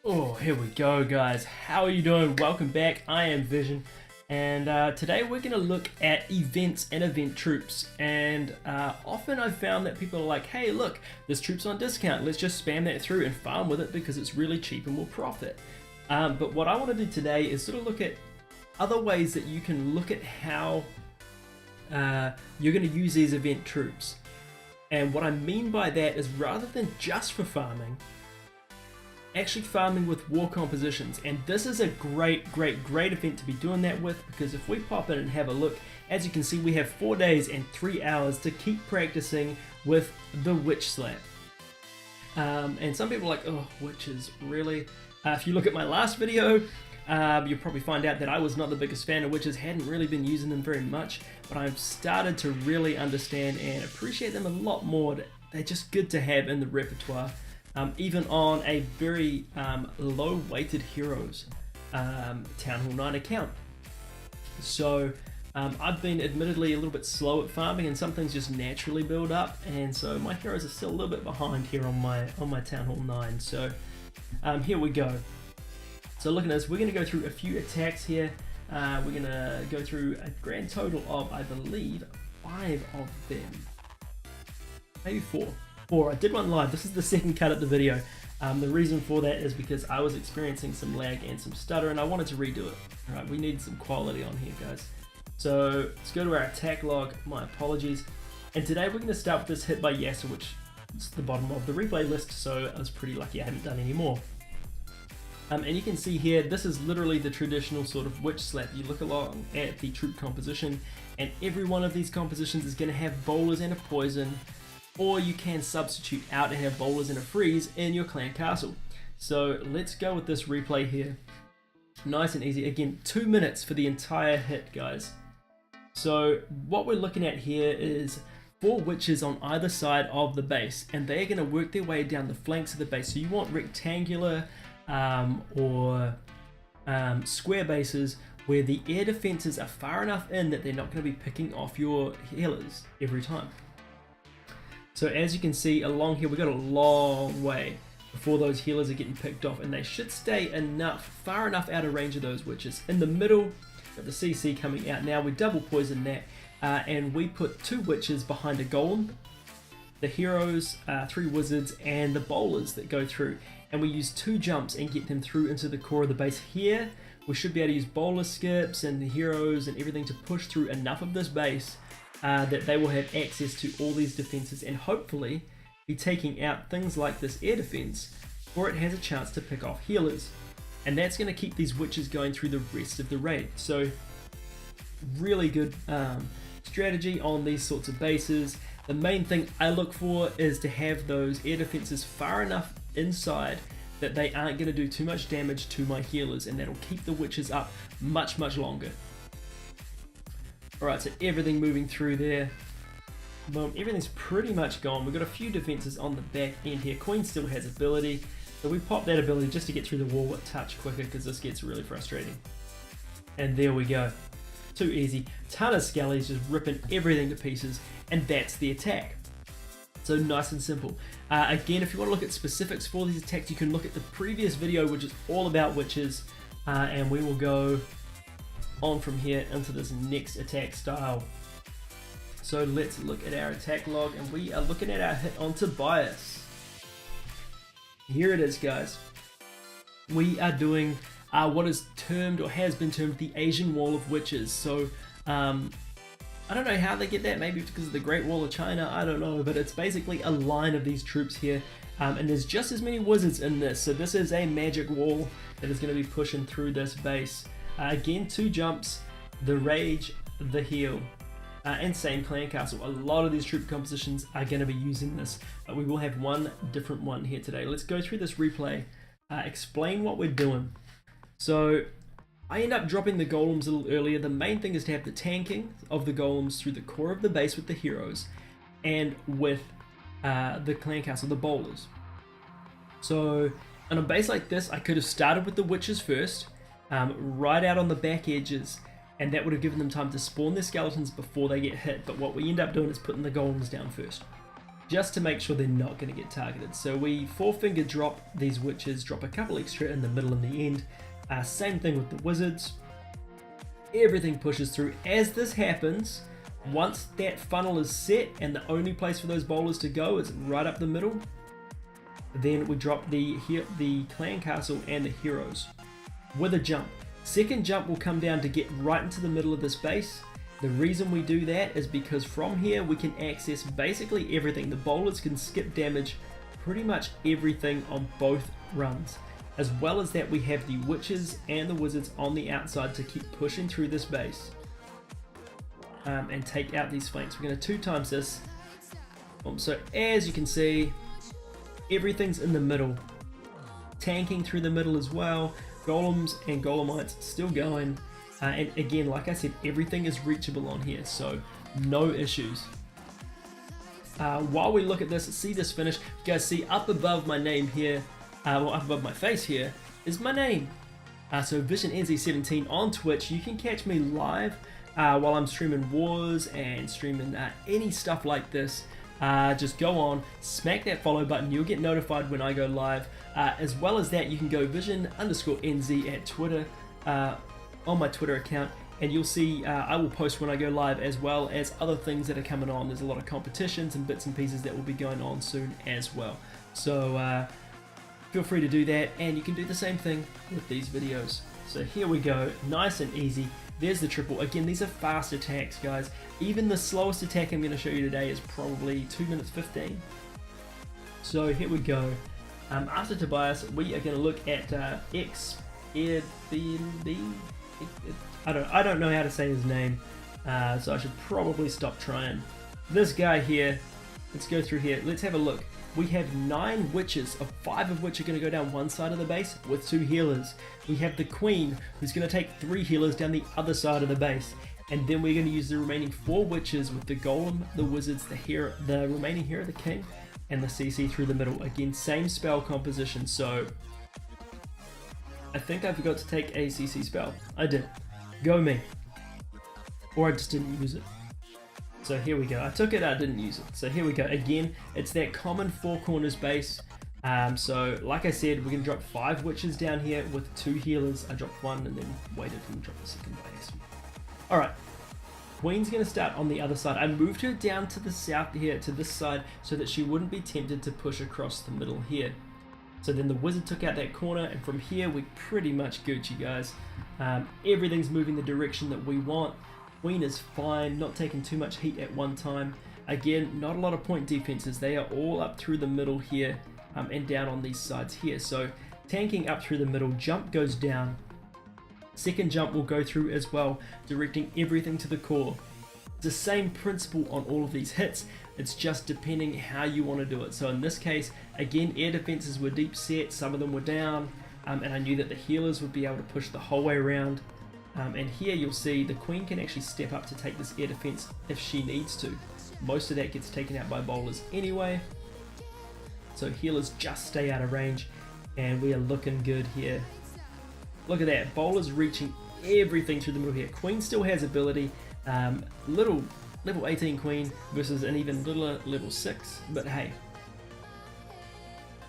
Oh, here we go, guys. How are you doing? Welcome back. I am Vision, and today we're going to look at events and event troops. And often I've found that people are like, hey, look, this troop's on discount. Let's just spam that through and farm with it because it's really cheap and will profit. But what I want to do today is sort of look at other ways that you can look at how you're going to use these event troops. And what I mean by that is rather than just for farming, actually farming with war compositions. And this is a great event to be doing that with, because if we pop in and have a look, as you can see, we have 4 days and 3 hours to keep practicing with the witch slap. And some people are like, oh, witches, really? If you look at my last video, you'll probably find out that I was not the biggest fan of witches, hadn't really been using them very much, but I've started to really understand and appreciate them a lot more. They're just good to have in the repertoire. Even on a very low weighted heroes Town Hall 9 account. So I've been admittedly a little bit slow at farming, and some things just naturally build up, and so my heroes are still a little bit behind here on my Town Hall 9. So here we go. So look at this, we're going to go through a few attacks here. We're going to go through a grand total of, I believe, 5 of them. Maybe 4. I did one live. This is the second cut of the video. The reason for that is because I was experiencing some lag and some stutter, and I wanted to redo it. All right, we need some quality on here, guys. So let's go to our attack log. My apologies. And today we're going to start with this hit by Yasser, which is the bottom of the replay list. So I was pretty lucky I haven't done any more. And you can see here, this is literally the traditional sort of witch slap. You look along at the troop composition, and every one of these compositions is going to have bowlers and a poison. Or you can substitute out and have bowlers and a freeze in your clan castle. So let's go with this replay here. Nice and easy. Again, 2 minutes for the entire hit, guys. So what we're looking at here is 4 witches on either side of the base, and they're going to work their way down the flanks of the base. So you want rectangular or square bases where the air defenses are far enough in that they're not going to be picking off your healers every time. So as you can see along here, we've got a long way before those healers are getting picked off, and they should stay far enough out of range of those witches. In the middle, got the CC coming out now, we double poison that, and we put 2 witches behind a golem, the heroes, 3 wizards, and the bowlers that go through. And we use 2 jumps and get them through into the core of the base. Here, we should be able to use bowler skips and the heroes and everything to push through enough of this base that they will have access to all these defenses, and hopefully be taking out things like this air defense, or it has a chance to pick off healers. And that's going to keep these witches going through the rest of the raid. So really good strategy on these sorts of bases. The main thing I look for is to have those air defenses far enough inside that they aren't going to do too much damage to my healers, and that'll keep the witches up much longer. Alright, so everything moving through there. Boom, everything's pretty much gone. We've got a few defenses on the back end here. Queen still has ability, so we pop that ability just to get through the wall a touch quicker, because this gets really frustrating. And there we go. Too easy. Ton of skellies just ripping everything to pieces, and that's the attack. So nice and simple. Again, if you want to look at specifics for these attacks, you can look at the previous video, which is all about witches, and we will go on from here into this next attack style. So let's look at our attack log, and we are looking at our hit on Tobias. Here it is, guys. We are doing what is termed, or has been termed, the Asian Wall of Witches. So I don't know how they get that, maybe because of the Great Wall of China, I don't know, but it's basically a line of these troops here, and there's just as many wizards in this. So this is a magic wall that is going to be pushing through this base. Again, 2 jumps, the rage, the heal, and same clan castle. A lot of these troop compositions are going to be using this, but we will have one different one here today. Let's go through this replay, explain what we're doing. So I end up dropping the golems a little earlier. The main thing is to have the tanking of the golems through the core of the base with the heroes, and with the clan castle, the bowlers. So on a base like this, I could have started with the witches first, right out on the back edges, and that would have given them time to spawn their skeletons before they get hit. But what we end up doing is putting the golems down first. just to make sure they're not going to get targeted. So we 4-finger drop these witches, drop a couple extra in the middle and the end. Same thing with the wizards. Everything pushes through. As this happens, once that funnel is set and the only place for those bowlers to go is right up the middle, then we drop the clan castle and the heroes with a jump. Second jump will come down to get right into the middle of this base. The reason we do that is because from here we can access basically everything. The bowlers can skip damage pretty much everything on both runs. As well as that, we have the witches and the wizards on the outside to keep pushing through this base and take out these flanks. We're going to 2 times this. So as you can see, everything's in the middle. Tanking through the middle as well. Golems and golemites still going. And again, like I said, everything is reachable on here, so no issues. While we look at this, see this finish, you guys see up above my name here, well, up above my face here, is my name. So VisionNZ17 on Twitch. You can catch me live while I'm streaming wars and streaming any stuff like this. Just go on, smack that follow button, you'll get notified when I go live. As well as that, you can go Vision_NZ at Twitter, on my Twitter account, and you'll see I will post when I go live, as well as other things that are coming on. There's a lot of competitions and bits and pieces that will be going on soon as well. So feel free to do that, and you can do the same thing with these videos. So here we go, nice and easy. There's the triple. Again, these are fast attacks, guys. Even the slowest attack I'm going to show you today is probably 2 minutes 15. So here we go. After Tobias, we are going to look at Airbnb. I don't know how to say his name, so I should probably stop trying. This guy here, let's go through here. Let's have a look. We have 9 witches, 5 of which are going to go down one side of the base with 2 healers. We have the queen, who's going to take 3 healers down the other side of the base. And then we're going to use the remaining 4 witches with the golem, the wizards, the remaining hero, the king, and the CC through the middle. Again, same spell composition, so I think I forgot to take a CC spell. I did. Go me. Or I just didn't use it. So here we go. I took it, I didn't use it. So here we go. Again, it's that common 4 corners base. So like I said, we're going to drop 5 witches down here with 2 healers. I dropped 1 and then waited and dropped the second base. Alright. Queen's going to start on the other side. I moved her down to the south here, to this side, so that she wouldn't be tempted to push across the middle here. So then the wizard took out that corner, and from here we pretty much Gucci, guys. Everything's moving the direction that we want. Queen is fine, not taking too much heat at one time. Again, not a lot of point defenses. They are all up through the middle here and down on these sides here. So tanking up through the middle, jump goes down. Second jump will go through as well, directing everything to the core. It's the same principle on all of these hits. It's just depending how you want to do it. So in this case, again, air defenses were deep set, some of them were down, and I knew that the healers would be able to push the whole way around. And here you'll see the queen can actually step up to take this air defense if she needs to. Most of that gets taken out by bowlers anyway. So healers just stay out of range, and we are looking good here. Look at that, bowlers reaching everything through the middle here. Queen still has ability, little level 18 queen versus an even littler level 6, but hey.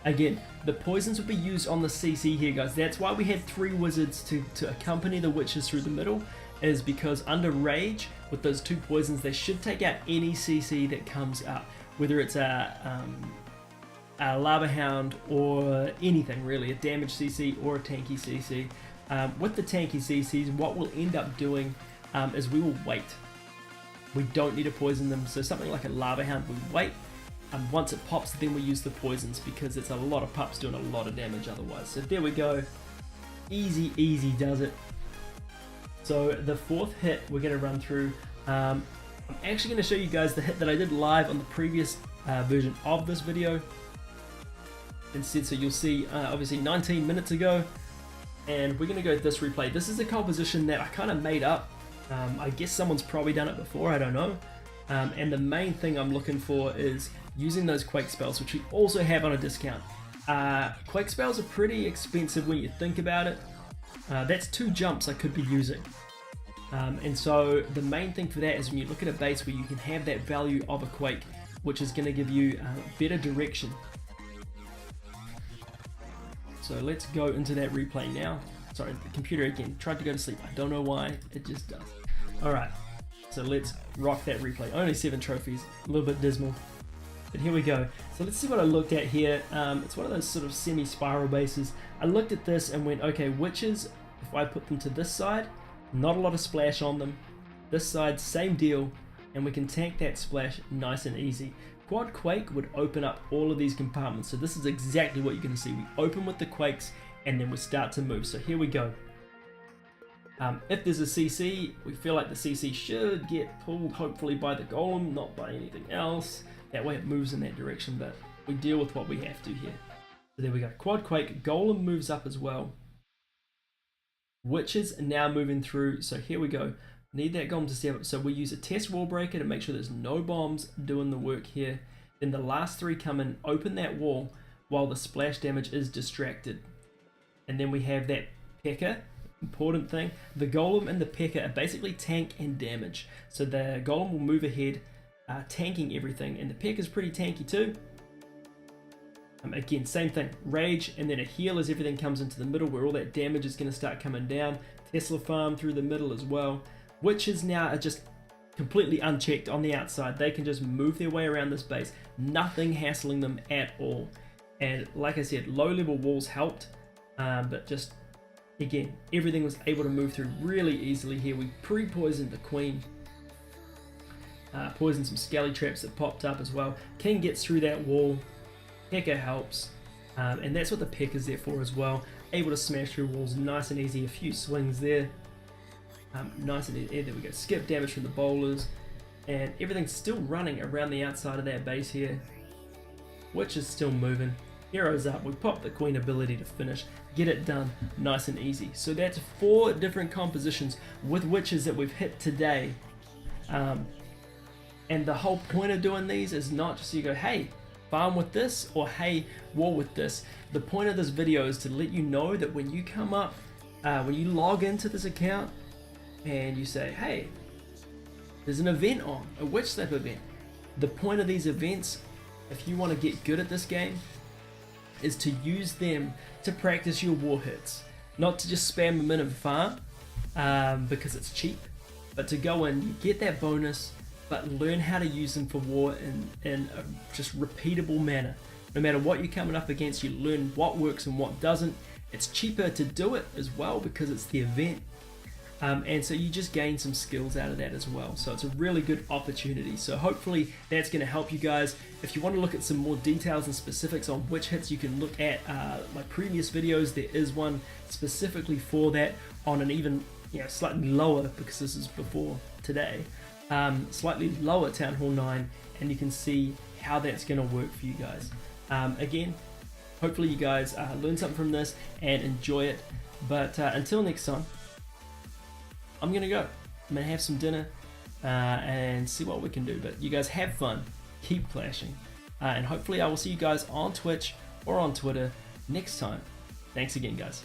Again, the poisons will be used on the CC here, guys. That's why we had 3 wizards to accompany the witches through the middle, is because under rage, with those 2 poisons, they should take out any CC that comes up, whether it's a lava hound or anything really, a damage CC or a tanky CC. With the tanky CCs, what we'll end up doing is we will wait. We don't need to poison them, so something like a lava hound, we wait. Once it pops, then we use the poisons, because it's a lot of pups doing a lot of damage otherwise. So there we go. Easy, easy does it. So the 4th hit we're going to run through. I'm actually going to show you guys the hit that I did live on the previous version of this video. Instead, so you'll see obviously 19 minutes ago. And we're going to go with this replay. This is a composition that I kind of made up. I guess someone's probably done it before, I don't know. And the main thing I'm looking for is using those Quake spells, which we also have on a discount. Quake spells are pretty expensive when you think about it. That's 2 jumps I could be using. And so the main thing for that is when you look at a base where you can have that value of a Quake, which is going to give you better direction. So let's go into that replay now. Sorry, the computer again tried to go to sleep. I don't know why, it just does. Alright, so let's rock that replay. Only 7 trophies, a little bit dismal. But here we go. So let's see what I looked at here. It's one of those sort of semi-spiral bases. I looked at this and went, okay, witches, if I put them to this side, not a lot of splash on them. This side, same deal, and we can tank that splash nice and easy. Quad Quake would open up all of these compartments. So this is exactly what you're going to see. We open with the Quakes and then we start to move. So here we go. If there's a CC, we feel like the CC should get pulled hopefully by the Golem, not by anything else. That way it moves in that direction, but we deal with what we have to here. So there we go. Quad Quake, Golem moves up as well. Witches now moving through. So here we go. Need that Golem to step up. So we use a test wall breaker to make sure there's no bombs doing the work here. Then the last 3 come in, open that wall while the splash damage is distracted. And then we have that P.E.K.K.A. Important thing, the Golem and the P.E.K.K.A. are basically tank and damage. So the Golem will move ahead, tanking everything, and the P.E.K.K.A. is pretty tanky too. Again, same thing, rage and then a heal as everything comes into the middle where all that damage is going to start coming down. Tesla farm through the middle as well. Witches now are just completely unchecked on the outside. They can just move their way around this base, nothing hassling them at all. And like I said, low level walls helped, but just again, everything was able to move through really easily here. We pre-poisoned the Queen, poisoned some skelly traps that popped up as well. King gets through that wall, P.E.K.K.A. helps, and that's what the P.E.K.K.A. is there for as well. Able to smash through walls nice and easy, a few swings there. Nice and easy, there we go, skip damage from the bowlers, and everything's still running around the outside of that base here, which is still moving. Heroes up, we pop the Queen ability to finish, get it done nice and easy. So that's 4 different compositions with witches that we've hit today. And the whole point of doing these is not just so you go, hey, farm with this, or hey, war with this. The point of this video is to let you know that when you come up, when you log into this account and you say, hey, there's an event on, a witch slap event. The point of these events, if you want to get good at this game, is to use them to practice your war hits. Not to just spam them in and farm because it's cheap, but to go in, you get that bonus, but learn how to use them for war in a just repeatable manner. No matter what you're coming up against, you learn what works and what doesn't. It's cheaper to do it as well because it's the event. And so you just gain some skills out of that as well. So it's a really good opportunity. So hopefully that's going to help you guys. If you want to look at some more details and specifics on which hits, you can look at my previous videos. There is one specifically for that on an even slightly lower, because this is before today, slightly lower Town Hall 9, and you can see how that's going to work for you guys. Again, hopefully you guys learn something from this and enjoy it. But until next time, I'm gonna go. I'm gonna have some dinner and see what we can do. But you guys have fun, keep clashing, and hopefully I will see you guys on Twitch or on Twitter next time. Thanks again, guys.